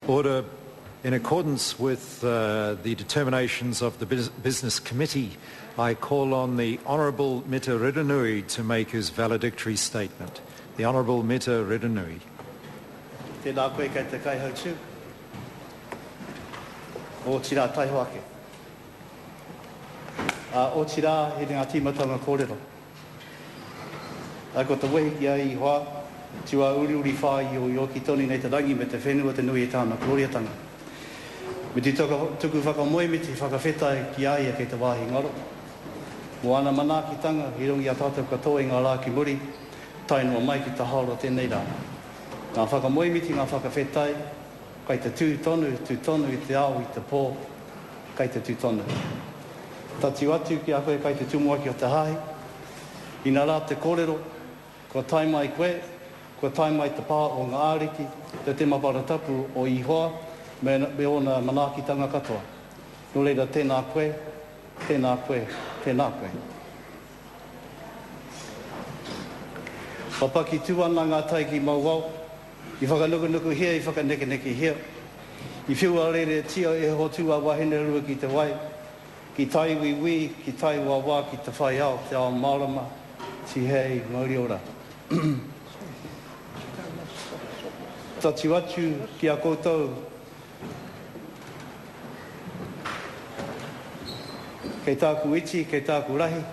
Order. In accordance with the determinations of the Business Committee, I call on the Honourable Mita Ririnui to make his valedictory statement. The Honourable Mita Ririnui. Tēnā koe kei te kai hau tū. O tira taiho ake. O tira he ngā tīmatanga kōrero. Ko te wehi ki ai hoa, tua uri uri whai o ki toni nei te rangi me te whenua te nui e tāna gloriatanga. Me te tuku whakamoe me te whakawhetai ki ai kei te wāhi ngaro. Mo ana manaakitanga, i rungi a tātou katoa i ngā rā ki muri, tainua mai ki te haoro tēnei rā. Ngā whakamoe miti, ngā whakawhetai, kai te tūtonu i te ao i te pō, kai te tūtonu. Tatu atu ki a koe kai te tumuaki o te hahi, i nā rā te kōrero, kua tai mai koe, kua tai mai te pā o ngā āriki, te mapara tapu o ihoa, me ona manaakitanga katoa. No reira, tēnā koe, tēnā koe, tēnā koe. Papaki tūana ngā tai ki mauau, i whakanuku hea, i whakaneke hea. I whiua rere tia e ho tua wahine rua ki te wai, ki tai wiwi, ki tai wawā, ki te whai ao, te ao marama, ti hei, mauri ora. Tatu atu ki a koutou, kei tāku iti, kei tāku rahi,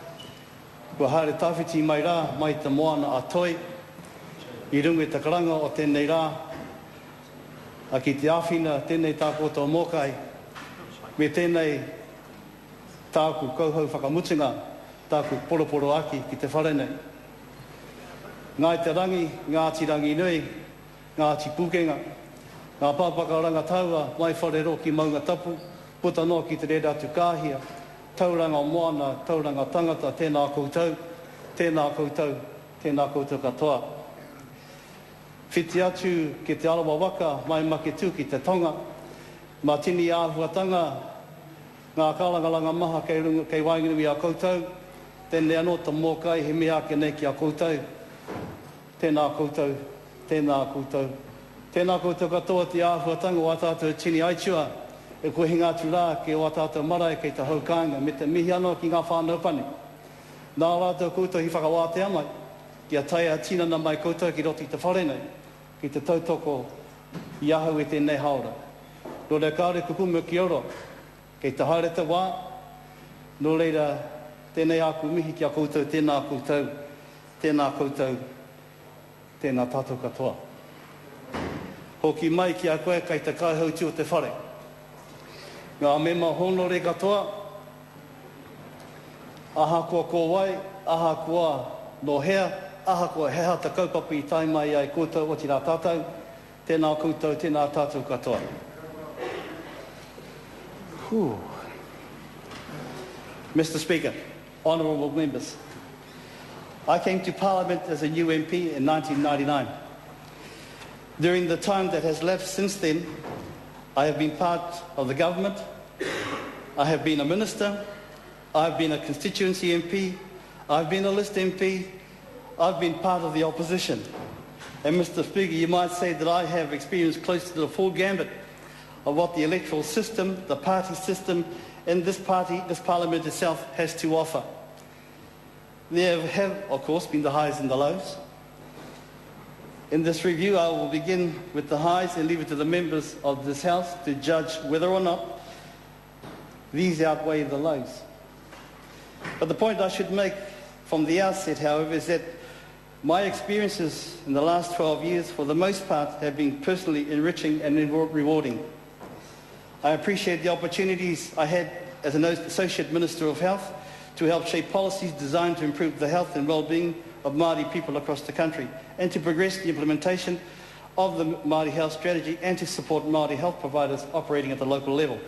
kua haere tawhiti mai rā, mai te moana a toi, i rungu te karanga o tēnei rā, a ki te āwhina, tēnei tāku o tō mōkai, me tēnei tāku kauhau whakamutinga, tāku poroporo aki ki te wharenei. Ngā te rangi, ngā ti rangi nui, ngā ti pūkenga, ngā pāpaka ranga taua, mai wharero ki maunga tapu, puta no ki te reda atu kāhia, tauranga o moana, tauranga tangata, tēnā koutou, tēnā koutou, tēnā koutou katoa. Whiti atu ki te arawa waka, mai make tū ki te tonga, mā tini āhuatanga, ngā kārangaranga maha kei wainganui a koutou, tēnei anō ta mōkai he mea ke nei ki a koutou, tēnā koutou, tēnā koutou, tēnā koutou katoa te āhuatanga o a tātou tini aitua, e koe hinga atu rā ke o a tātou marae kei te haukanga, me te mihi anō ki ngā whānau pani. Nā rātou koutou hi whakawā te amai, ki a taia tinana mai koutou ki roti te wharenei, ki te tautoko i ahau e tēnei haora. Nō reira kāre kukumu ki oro, kei te haere te wā, nō reira tēnei āku mihi ki a koutou, tēnā koutou, tēnā koutou, tēnā tātou katoa. Hoki mai ki a koe kei te kaihau tū o te whare. Ngā mema honore katoa, aha kua ko wai, aha kua no hea, aha kua heha ta kaupapa i tai mai ai koutou o tira tātou, tēnā koutou, tēnā tātou katoa. Mr. Speaker, honourable members, I came to Parliament as a new MP in 1999. During the time that has left since then, I have been part of the government, I have been a minister, I have been a constituency MP, I have been a list MP, I have been part of the opposition. And Mr. Speaker, you might say that I have experienced close to the full gambit of what the electoral system, the party system, and this parliament itself has to offer. There have, of course, been the highs and the lows. In this review, I will begin with the highs and leave it to the members of this House to judge whether or not these outweigh the lows. But the point I should make from the outset, however, is that my experiences in the last 12 years, for the most part, have been personally enriching and rewarding. I appreciate the opportunities I had as an Associate Minister of Health to help shape policies designed to improve the health and well-being of Māori people across the country, and to progress the implementation of the Māori Health Strategy and to support Māori health providers operating at the local level.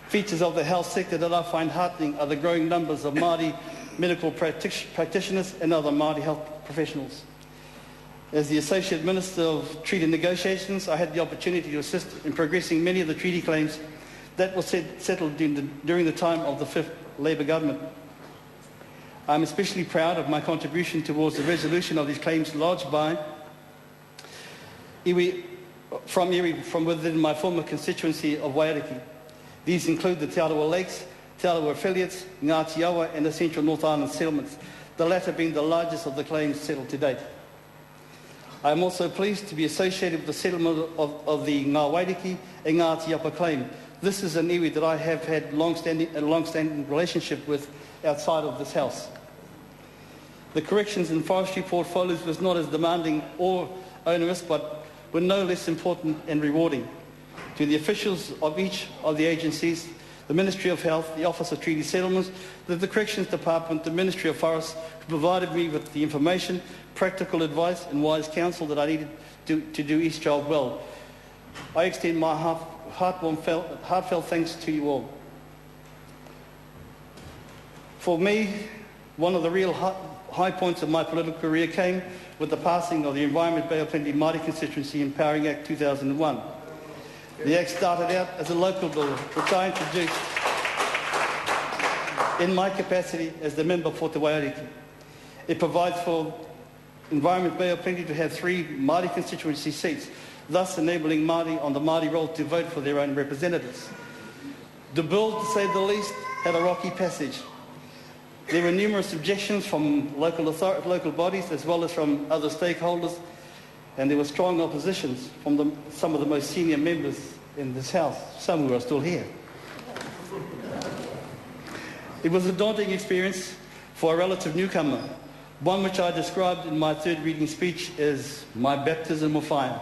Features of the health sector that I find heartening are the growing numbers of Māori medical practitioners and other Māori health professionals. As the Associate Minister of Treaty Negotiations, I had the opportunity to assist in progressing many of the treaty claims that were settled during the time of the Fifth Labour Government. I am especially proud of my contribution towards the resolution of these claims lodged by iwi from within my former constituency of Waiariki. These include the Te Arawa Lakes, Te Arawa affiliates, Ngāti Awa and the Central North Island settlements, the latter being the largest of the claims settled to date. I am also pleased to be associated with the settlement of the Ngā Wairiki and Ngāti Apa claim. This is an iwi that I have had a long-standing relationship with outside of this House. The corrections in forestry portfolios was not as demanding or onerous, but were no less important and rewarding. To the officials of each of the agencies, the Ministry of Health, the Office of Treaty Settlements, the Corrections Department, the Ministry of Forests, who provided me with the information, practical advice and wise counsel that I needed to do each job well. I extend my heartfelt thanks to you all. For me, one of the real high points of my political career came with the passing of the Environment Bay of Plenty Māori Constituency Empowering Act 2001. The Act started out as a local bill, which I introduced in my capacity as the member for Te Waiariki. It provides for Environment Bay of Plenty to have 3 Māori constituency seats, thus enabling Māori on the Māori roll to vote for their own representatives. The bill, to say the least, had a rocky passage. There were numerous objections from local bodies as well as from other stakeholders, and there were strong oppositions from some of the most senior members in this House, some who are still here. It was a daunting experience for a relative newcomer, one which I described in my third reading speech as my baptism of fire.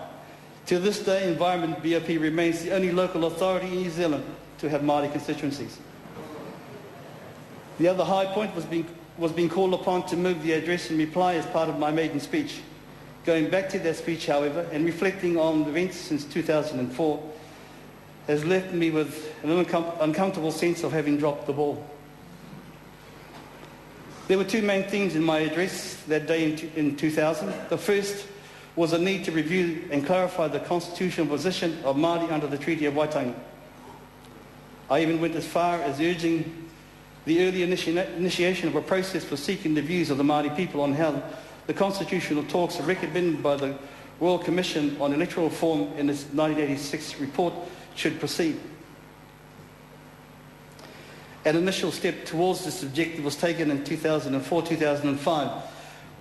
To this day, Environment BOP remains the only local authority in New Zealand to have Māori constituencies. The other high point was being called upon to move the address and reply as part of my maiden speech. Going back to that speech, however, and reflecting on events since 2004, has left me with an uncomfortable sense of having dropped the ball. There were 2 main themes in my address that day in 2000. The first was a need to review and clarify the constitutional position of Māori under the Treaty of Waitangi. I even went as far as urging the early initiation of a process for seeking the views of the Māori people on how the constitutional talks recommended by the Royal Commission on Electoral Reform in its 1986 report should proceed. An initial step towards this objective was taken in 2004-2005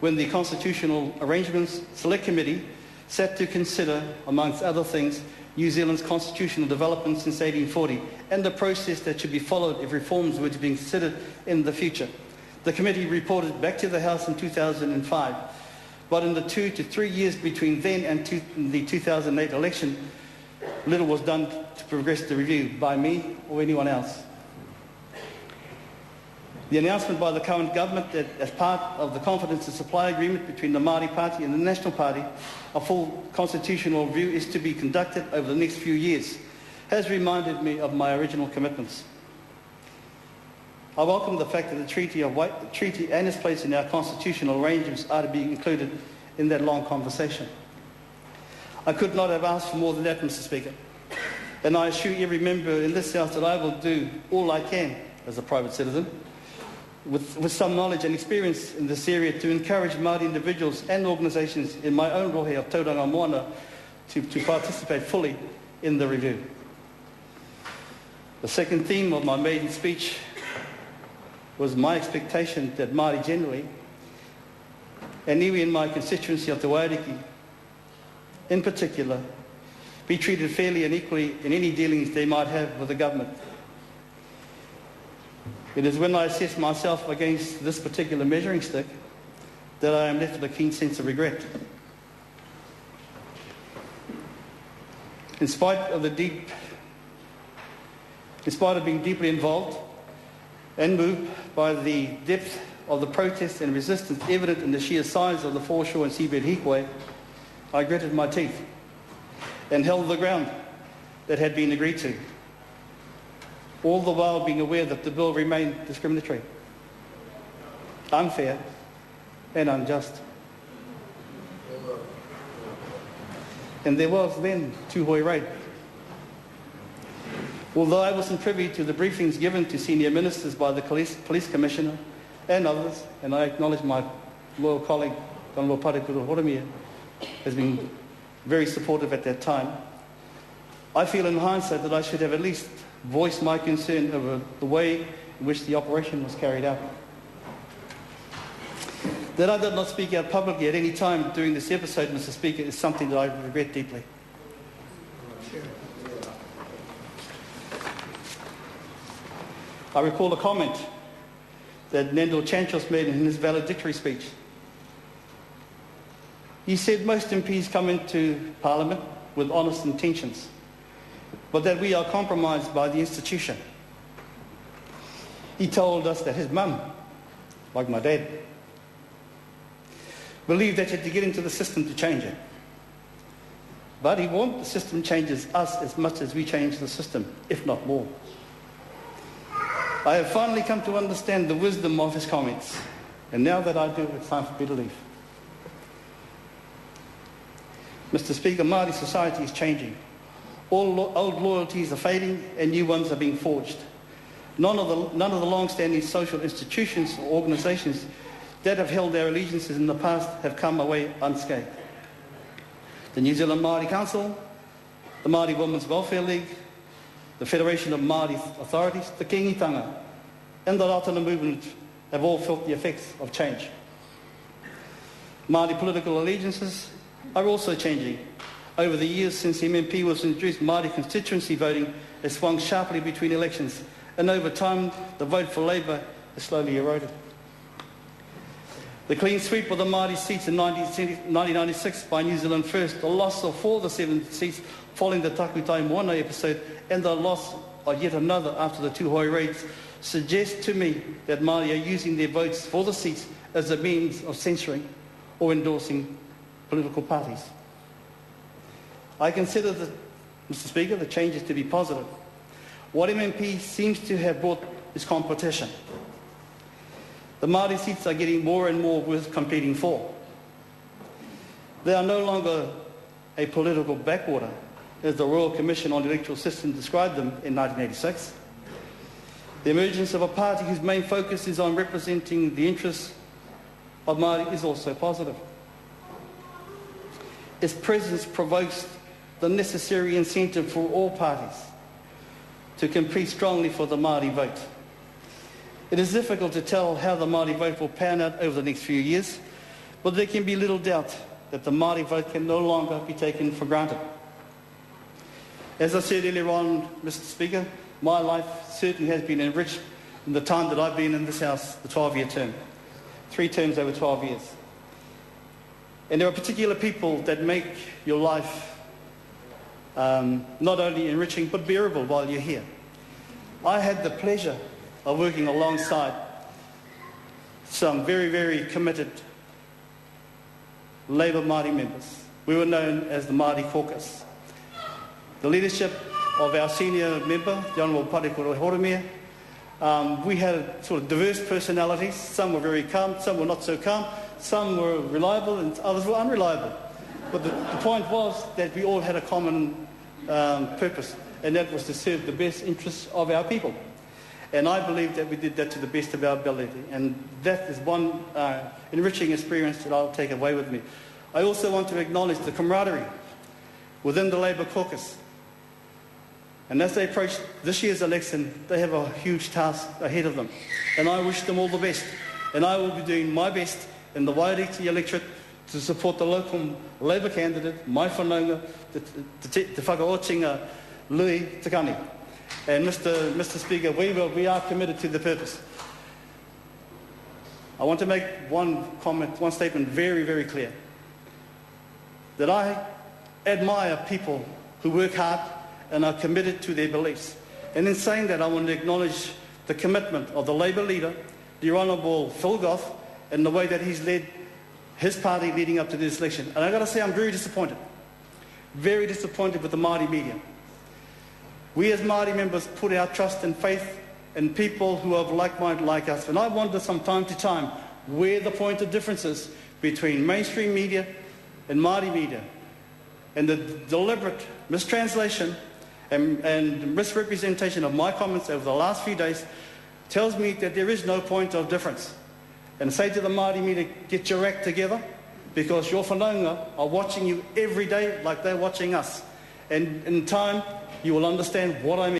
when the Constitutional Arrangements Select Committee sat to consider, amongst other things, New Zealand's constitutional development since 1840 and the process that should be followed if reforms were to be considered in the future. The committee reported back to the House in 2005, but in the 2 to 3 years between then and the 2008 election, little was done to progress the review by me or anyone else. The announcement by the current government that as part of the confidence and supply agreement between the Māori Party and the National Party, a full constitutional review is to be conducted over the next few years has reminded me of my original commitments. I welcome the fact that the treaty and its place in our constitutional arrangements are to be included in that long conversation. I could not have asked for more than that, Mr. Speaker, and I assure every member in this House that I will do all I can as a private citizen with some knowledge and experience in this area to encourage Māori individuals and organisations in my own rohe of Tauranga Moana to participate fully in the review. The second theme of my maiden speech was my expectation that Māori generally, and iwi in my constituency of Te Waiariki in particular, be treated fairly and equally in any dealings they might have with the government. It is when I assess myself against this particular measuring stick that I am left with a keen sense of regret. In spite of being deeply involved and moved by the depth of the protest and resistance evident in the sheer size of the foreshore and seabed heatwave, I gritted my teeth and held the ground that had been agreed to, all the while being aware that the bill remained discriminatory, unfair and unjust. And there was then Tūhoi Raid. Although I wasn't privy to the briefings given to senior ministers by the police commissioner and others, and I acknowledge my loyal colleague, Honourable Parekura Horomia, has been very supportive at that time. I feel in hindsight that I should have at least voiced my concern over the way in which the operation was carried out. That I did not speak out publicly at any time during this episode, Mr. Speaker, is something that I regret deeply. I recall a comment that Nendel Chanchos made in his valedictory speech. He said most MPs come into Parliament with honest intentions, but that we are compromised by the institution. He told us that his mum, like my dad, believed that you had to get into the system to change it. But he warned the system changes us as much as we change the system, if not more. I have finally come to understand the wisdom of his comments, and now that I do, it's time for me to leave. Mr. Speaker, Māori society is changing. All old loyalties are fading and new ones are being forged. None of the long-standing social institutions or organisations that have held their allegiances in the past have come away unscathed. The New Zealand Māori Council, the Māori Women's Welfare League, the Federation of Māori Authorities, the Kingitanga, and the Ratana movement have all felt the effects of change. Māori political allegiances are also changing. Over the years since MMP was introduced, Māori constituency voting has swung sharply between elections, and over time the vote for Labour has slowly eroded. The clean sweep of the Māori seats in 1996 by New Zealand First, the loss of 4 of the 7 seats following the Takutai Moana episode, and the loss of yet another after the Tūhoe raids, suggests to me that Māori are using their votes for the seats as a means of censoring or endorsing political parties. I consider, Mr. Speaker, the changes to be positive. What MMP seems to have brought is competition. The Māori seats are getting more and more worth competing for. They are no longer a political backwater, as the Royal Commission on the Electoral System described them in 1986. The emergence of a party whose main focus is on representing the interests of Māori is also positive. Its presence provokes the necessary incentive for all parties to compete strongly for the Māori vote. It is difficult to tell how the Māori vote will pan out over the next few years, but there can be little doubt that the Māori vote can no longer be taken for granted. As I said earlier on, Mr. Speaker, my life certainly has been enriched in the time that I've been in this House, the 12-year term. 3 terms over 12 years. And there are particular people that make your life not only enriching but bearable while you're here. I had the pleasure of working alongside some very, very committed Labour Māori members. We were known as the Māori Caucus. The leadership of our senior member, the Honourable Parekura Horomia, we had sort of diverse personalities. Some were very calm, some were not so calm, some were reliable and others were unreliable. But the point was that we all had a common purpose, and that was to serve the best interests of our people. And I believe that we did that to the best of our ability. And that is one enriching experience that I'll take away with me. I also want to acknowledge the camaraderie within the Labour caucus. And as they approach this year's election, they have a huge task ahead of them. And I wish them all the best. And I will be doing my best in the Valedictory electorate to support the local Labour candidate, mai whanaunga, te whakaotinga Lui Takani. And Mr. Speaker, we are committed to the purpose. I want to make one statement very, very clear. That I admire people who work hard and are committed to their beliefs. And in saying that, I want to acknowledge the commitment of the Labour leader, the Honourable Phil Goff, and the way that he's led his party leading up to this election. And I've got to say, I'm very disappointed with the Māori media. We as Māori members put our trust and faith in people who are like-minded like us. And I wonder from time to time where the point of difference is between mainstream media and Māori media. And the deliberate mistranslation and misrepresentation of my comments over the last few days tells me that there is no point of difference. And I say to the Māori media, get your act together, because your whanaunga are watching you every day like they're watching us. And in time, you will understand what I mean.